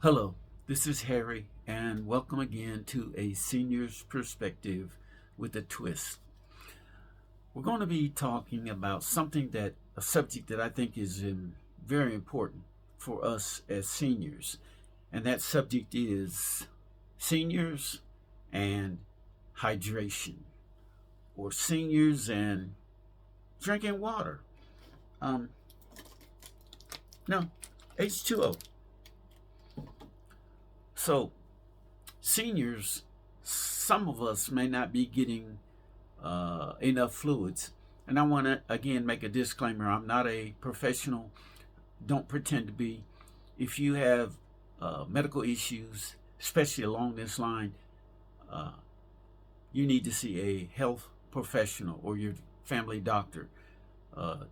Hello, this is Harry, and welcome again to A Senior's Perspective with a Twist. We're going to be talking about a subject that I think is very important for us as seniors, and that subject is seniors and hydration, or seniors and drinking water. Um, no, H2O. So, seniors, some of us may not be getting enough fluids. And I want to again make a disclaimer: I'm not a professional, don't pretend to be. If you have medical issues, especially along this line, uh, you need to see a health professional or your family doctor.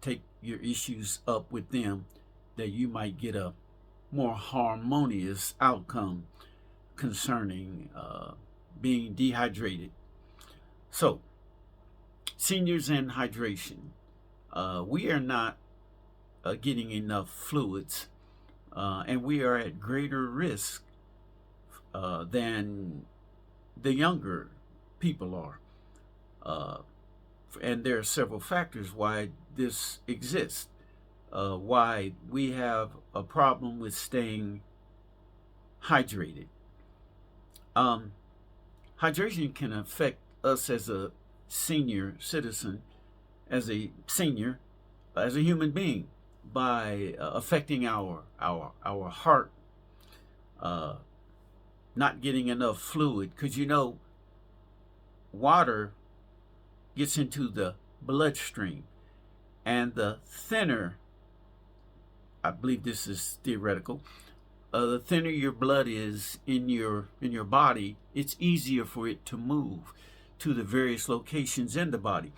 Take your issues up with them that you might get a more harmonious outcome concerning being dehydrated. So, seniors and hydration. We are not getting enough fluids, and we are at greater risk than the younger people are. Uh, and there are several factors why this exists. Why we have a problem with staying hydrated. Um, Hydration can affect us as a senior citizen, as a human being, by affecting our heart, uh, not getting enough fluid. Because water gets into the bloodstream, and the thinner, I believe this is theoretical, the thinner your blood is in your body, it's easier for it to move to the various locations in the body.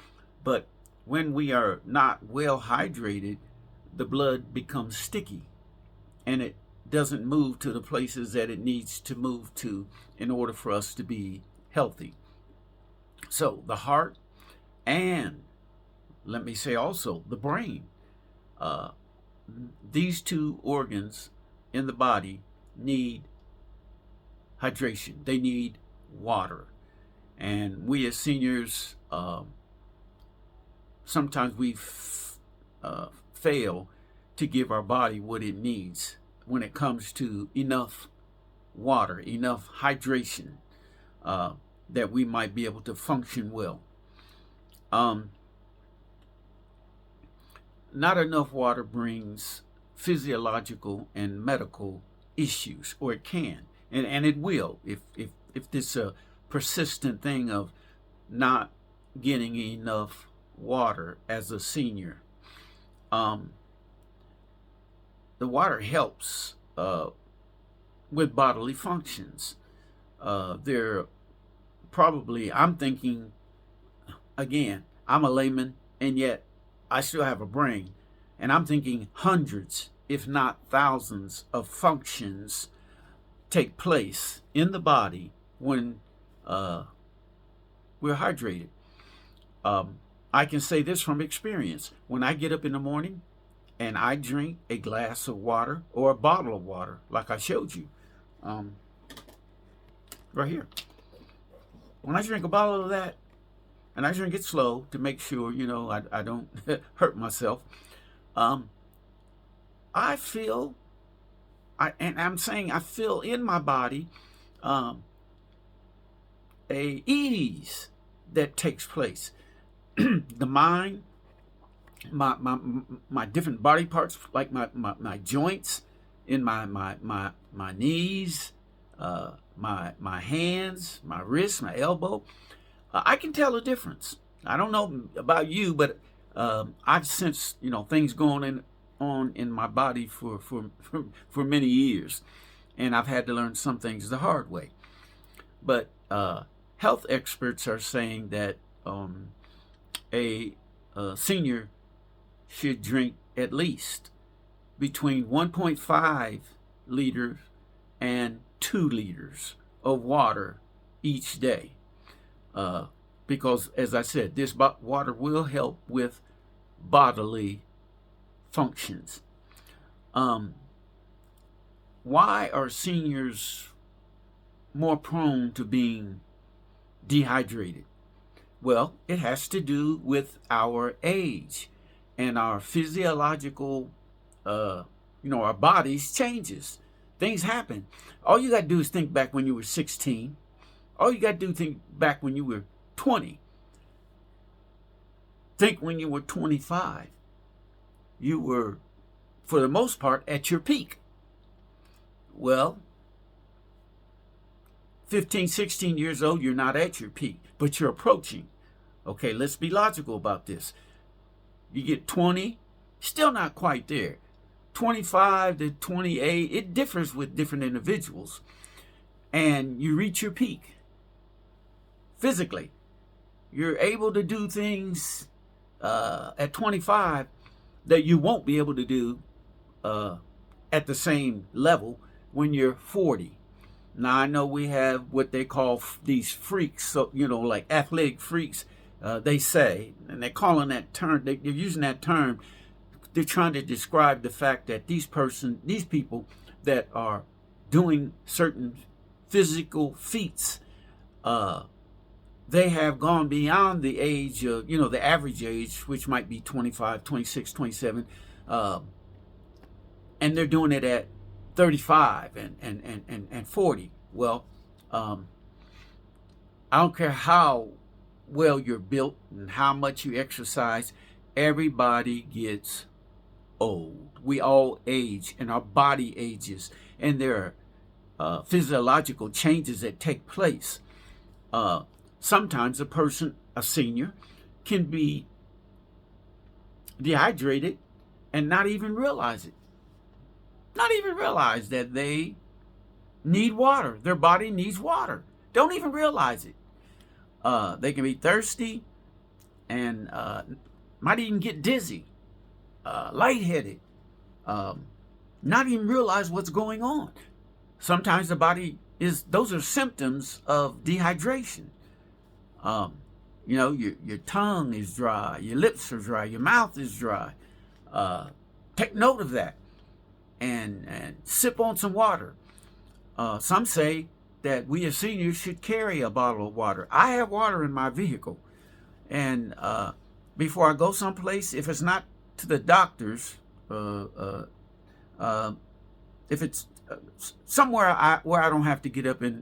But when we are not well hydrated, the blood becomes sticky and it doesn't move to the places that it needs to move to in order for us to be healthy. So the heart, and let me say also the brain, uh, these two organs in the body need hydration. They need water. And we as seniors, sometimes fail to give our body what it needs when it comes to enough water, enough hydration, uh, that we might be able to function well. Um, Not enough water brings physiological and medical issues, or it can, and it will if this a persistent thing of not getting enough water as a senior. Um, the water helps with bodily functions. There probably, I'm thinking, again, I'm a layman, and yet I still have a brain, and I'm thinking hundreds, if not thousands, of functions take place in the body when uh, we're hydrated. Um, I can say this from experience. When I get up in the morning and I drink a glass of water or a bottle of water, like I showed you, um, right here. When I drink a bottle of that, and I drink it slow to make sure, I don't hurt myself, um, I feel, and I'm saying I feel in my body um, a ease that takes place. The mind, my different body parts, like my joints in my knees, my hands, my wrists, my elbow. I can tell a difference. I don't know about you, but I've sensed things going on in my body for many years, and I've had to learn some things the hard way. But health experts are saying that a senior should drink at least between 1.5 liters and 2 liters of water each day. Because, as I said, this water will help with bodily functions. Um, why are seniors more prone to being dehydrated? Well, it has to do with our age and our physiological, our bodies changes. Things happen. All you got to do is think back when you were 16. All you got to do is think back when you were 20. Think when you were 25. You were, for the most part, at your peak. Well, 15, 16 years old, you're not at your peak, but you're approaching. Okay, let's be logical about this. You get 20, still not quite there. 25 to 28, it differs with different individuals. And you reach your peak. Physically, you're able to do things at 25 that you won't be able to do at the same level when you're 40. Now, I know we have what they call these freaks, so like athletic freaks, they say, and they're calling that term, they're using that term, they're trying to describe the fact that these people that are doing certain physical feats, they have gone beyond the age of, the average age, which might be 25, 26, 27, and they're doing it at 35 and 40. Well, I don't care how well you're built and how much you exercise, everybody gets old. We all age, and our body ages, and there are physiological changes that take place. Sometimes a senior, can be dehydrated and not even realize it. Not even realize that they need water. Their body needs water. Don't even realize it. They can be thirsty and might even get dizzy, lightheaded, not even realize what's going on. Sometimes the body those are symptoms of dehydration. Your tongue is dry, your lips are dry, your mouth is dry. Take note of that and sip on some water. Some say that we as seniors should carry a bottle of water. I have water in my vehicle, and before I go someplace, if it's not to the doctor's, if it's somewhere where I don't have to get up and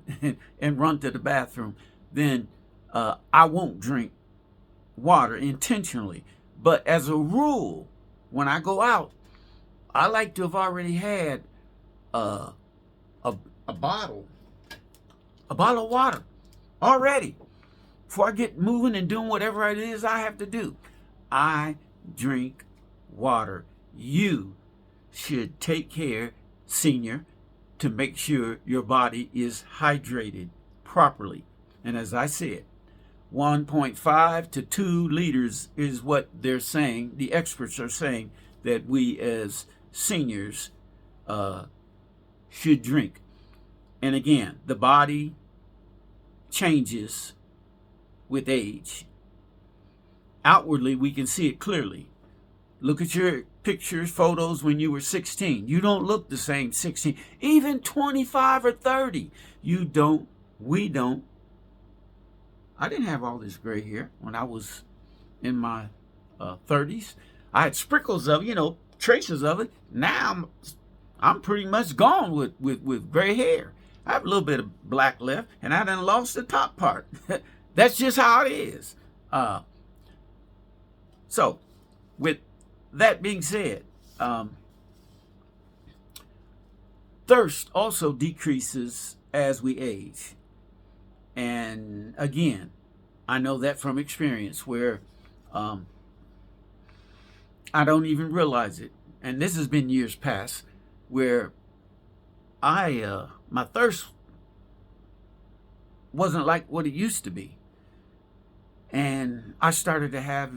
run to the bathroom, then I won't drink water intentionally. But as a rule, when I go out, I like to have already had a bottle of water already before I get moving and doing whatever it is I have to do. I drink water. You should take care, senior, to make sure your body is hydrated properly. And as I said, 1.5 to 2 liters is what they're saying. The experts are saying that we as seniors should drink. And again, the body changes with age. Outwardly, we can see it clearly. Look at your pictures, photos when you were 16. You don't look the same 16. Even 25 or 30. You don't. We don't. I didn't have all this gray hair when I was in my 30s. I had sprinkles of, traces of it. Now I'm pretty much gone with gray hair. I have a little bit of black left, and I done lost the top part. That's just how it is. So, with that being said, thirst also decreases as we age. And again, I know that from experience where I don't even realize it. And this has been years past where my thirst wasn't like what it used to be. And I started to have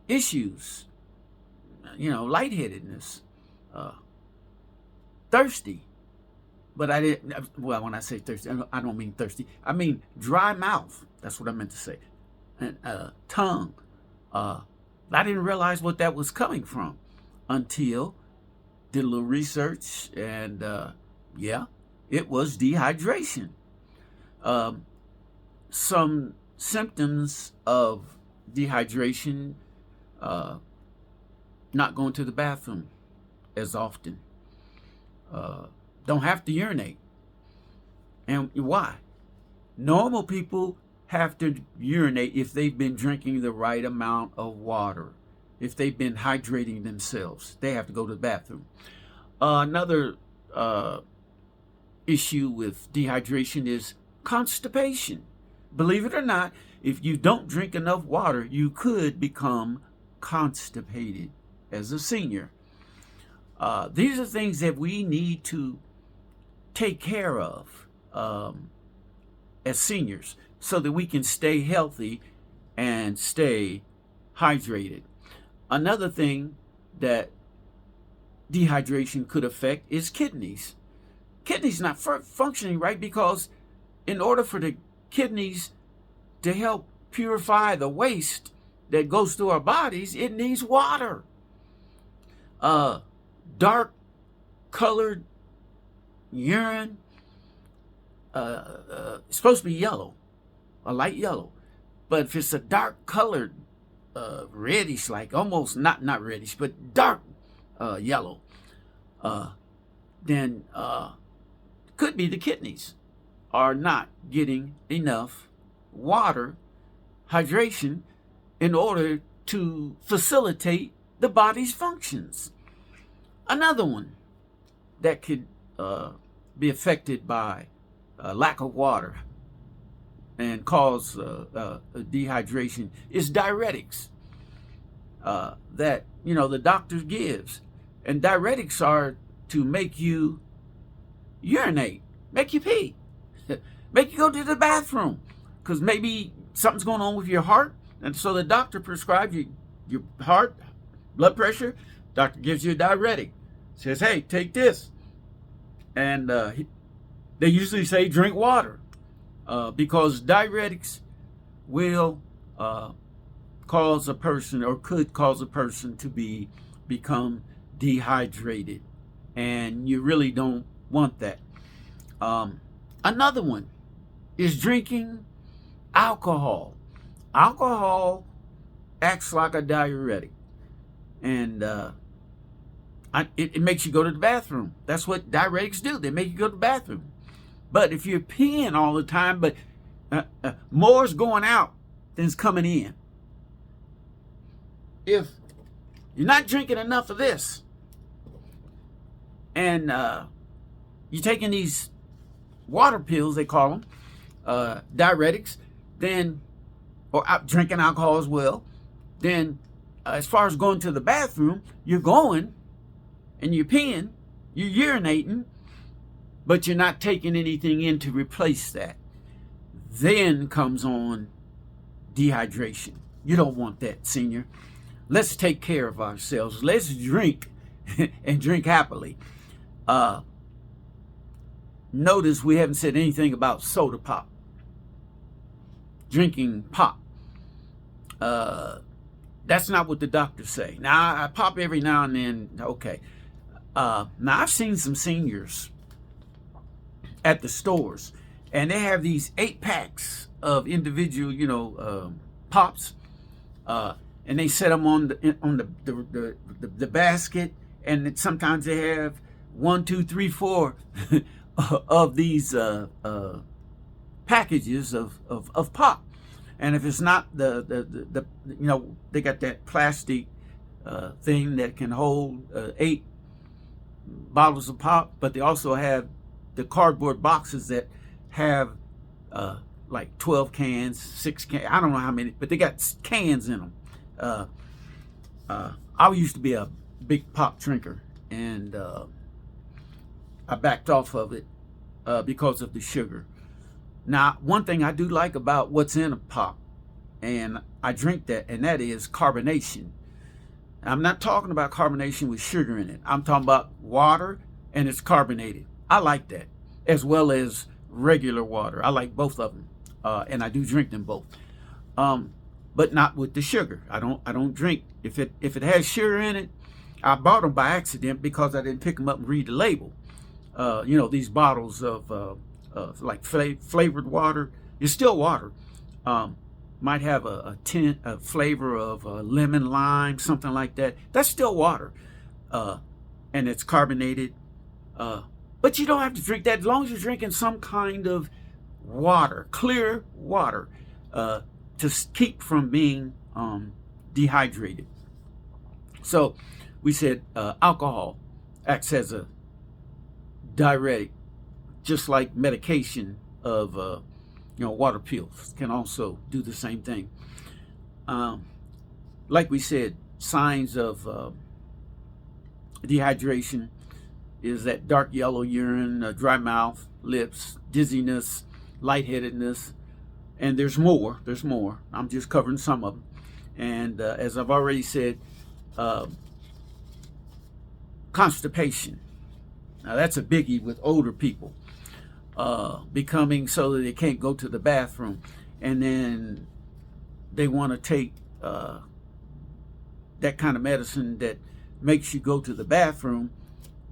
issues, lightheadedness, thirsty. But I didn't, well, when I say thirsty, I don't mean thirsty. I mean dry mouth. That's what I meant to say. And tongue. I didn't realize what that was coming from until did a little research, and yeah, it was dehydration. Some symptoms of dehydration: not going to the bathroom as often, don't have to urinate. And why? Normal people have to urinate if they've been drinking the right amount of water. If they've been hydrating themselves, they have to go to the bathroom. Another issue with dehydration is constipation. Believe it or not, if you don't drink enough water, you could become constipated as a senior. These are things that we need to take care of as seniors so that we can stay healthy and stay hydrated. Another thing that dehydration could affect is kidneys. Kidneys not functioning right because in order for the kidneys to help purify the waste that goes through our bodies, it needs water. Dark colored urine, it's supposed to be yellow, a light yellow, but if it's a dark colored reddish, like almost not reddish, but dark yellow, then could be the kidneys are not getting enough water, hydration, in order to facilitate the body's functions. Another one that could be affected by lack of water and cause dehydration is diuretics that the doctor gives. And diuretics are to make you urinate, make you pee, make you go to the bathroom, because maybe something's going on with your heart, and so the doctor prescribes you your heart, blood pressure. Doctor gives you a diuretic, says, hey, take this, and they usually say drink water, because diuretics will cause a person, or could cause a person, to become dehydrated, and you really don't want that. Another one is drinking alcohol. Alcohol acts like a diuretic, and it makes you go to the bathroom. That's what diuretics do. They make you go to the bathroom. But if you're peeing all the time, but more's going out than's coming in, if you're not drinking enough of this, and you're taking these water pills, they call them, diuretics, then, or drinking alcohol as well, then as far as going to the bathroom, you're going and you're peeing, you're urinating, but you're not taking anything in to replace that. Then comes on dehydration. You don't want that, senior. Let's take care of ourselves. Let's drink and drink happily. Notice we haven't said anything about soda pop. Drinking pop. That's not what the doctors say. Now, I pop every now and then, okay. Now, I've seen some seniors at the stores, and they have these 8-packs of individual, pops, and they set them on the basket, and sometimes they have 1, 2, 3, 4 of these packages of pop. And if it's not the they got that plastic thing that can hold 8 bottles of pop, but they also have the cardboard boxes that have like 12 cans, 6 cans, I don't know how many, but they got cans in them. I used to be a big pop drinker, and I backed off of it because of the sugar. Now, one thing I do like about what's in a pop, and I drink that, and that is carbonation. I'm not talking about carbonation with sugar in it. I'm talking about water, and it's carbonated. I like that, as well as regular water. I like both of them, and I do drink them both, but not with the sugar. I don't drink if it has sugar in it. I bought them by accident because I didn't pick them up and read the label. These bottles of like flavored water. It's still water. Might have a flavor of lemon, lime, something like that. That's still water, and it's carbonated. But you don't have to drink that as long as you're drinking some kind of water, clear water, to keep from being dehydrated. So we said alcohol acts as a diuretic, just like medication of water pills can also do the same thing. Like we said, signs of dehydration is that dark yellow urine, dry mouth, lips, dizziness, lightheadedness, and there's more. I'm just covering some of them. And as I've already said, constipation. Now that's a biggie with older people, becoming so that they can't go to the bathroom, and then they want to take that kind of medicine that makes you go to the bathroom,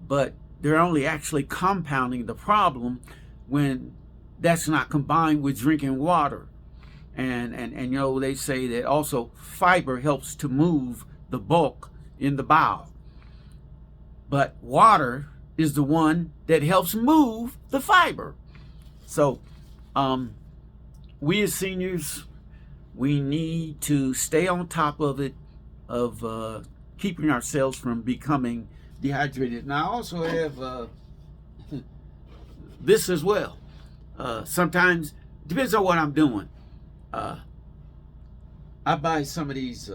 but they're only actually compounding the problem when that's not combined with drinking water. And they say that also fiber helps to move the bulk in the bowel, but water is the one that helps move the fiber. So we as seniors, we need to stay on top of it, of keeping ourselves from becoming dehydrated. Now I also have this as well. Sometimes, depends on what I'm doing. I buy some of these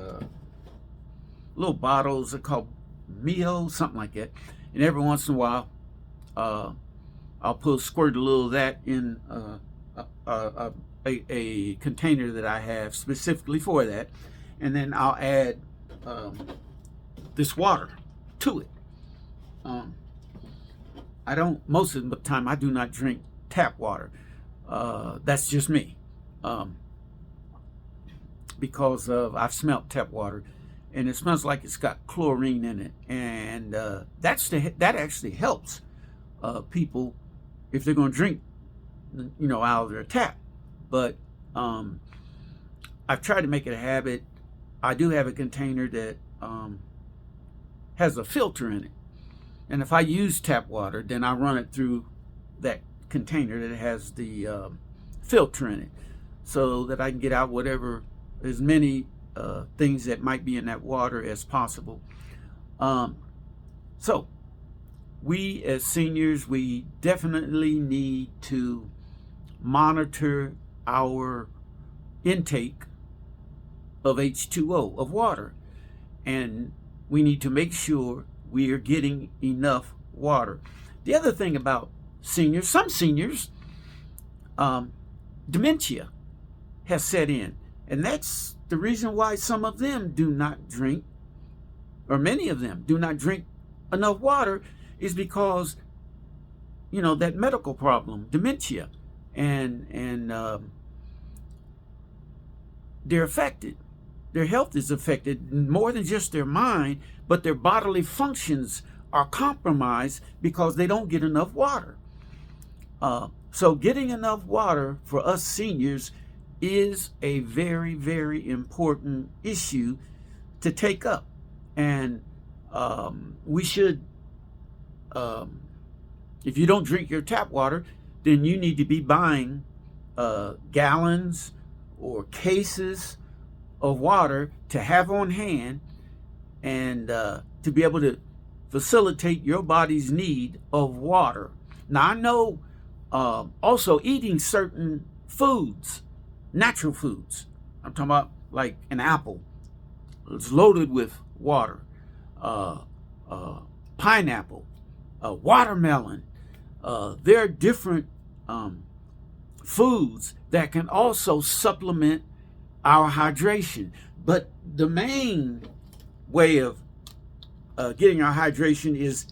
little bottles, they're called Mio, something like that. And every once in a while, I'll squirt a little of that in a container that I have specifically for that. And then I'll add this water to it. Most of the time, I do not drink tap water. That's just me. Because I've smelt tap water, and it smells like it's got chlorine in it, and that actually helps people if they're going to drink, out of their tap. But I've tried to make it a habit. I do have a container that has a filter in it, and if I use tap water, then I run it through that container that has the filter in it, so that I can get out as many things that might be in that water as possible. So we as seniors, we definitely need to monitor our intake of H2O, of water, and we need to make sure we are getting enough water. The other thing about seniors, some seniors, dementia has set in. And that's the reason why some of them do not drink, or many of them do not drink enough water, is because, that medical problem, dementia, and they're affected. Their health is affected, more than just their mind, but their bodily functions are compromised because they don't get enough water. So getting enough water for us seniors is a very, very important issue to take up. And we should, if you don't drink your tap water, then you need to be buying gallons or cases of water to have on hand, and to be able to facilitate your body's need of water. Now, I know also eating certain foods, natural foods. I'm talking about like an apple. It's loaded with water. Pineapple, watermelon. There are different foods that can also supplement our hydration. But the main way of getting our hydration is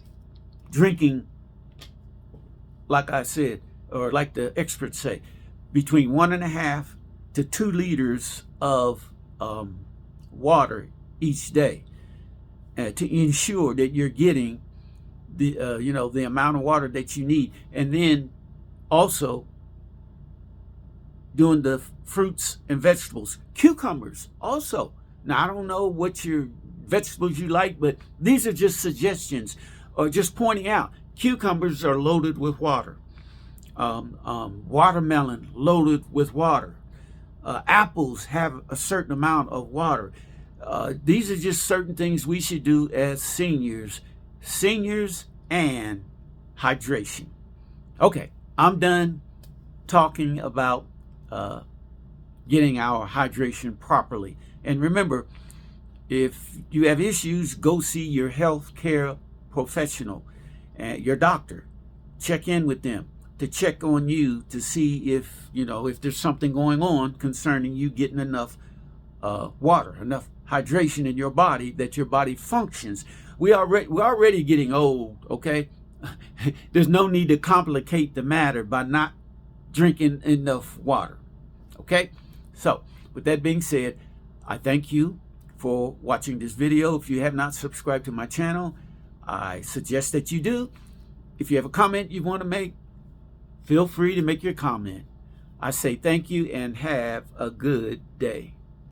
drinking, like I said, or like the experts say, between 1.5 to 2 liters of water each day. to ensure that you're getting the the amount of water that you need. And then also doing the fruits and vegetables, cucumbers also. Now, I don't know what your vegetables you like, but these are just suggestions or just pointing out. Cucumbers are loaded with water. Watermelon loaded with water. Apples have a certain amount of water. These are just certain things we should do as seniors and hydration. Okay, I'm done talking about getting our hydration properly. And remember, if you have issues, go see your health care professional and your doctor. Check in with them to check on you to see if if there's something going on concerning you getting enough water, enough hydration in your body, that your body functions. We're already getting old, okay? There's no need to complicate the matter by not drinking enough water, okay? So with that being said, I thank you for watching this video. If you have not subscribed to my channel, I suggest that you do. If you have a comment you want to make, feel free to make your comment. I say thank you and have a good day.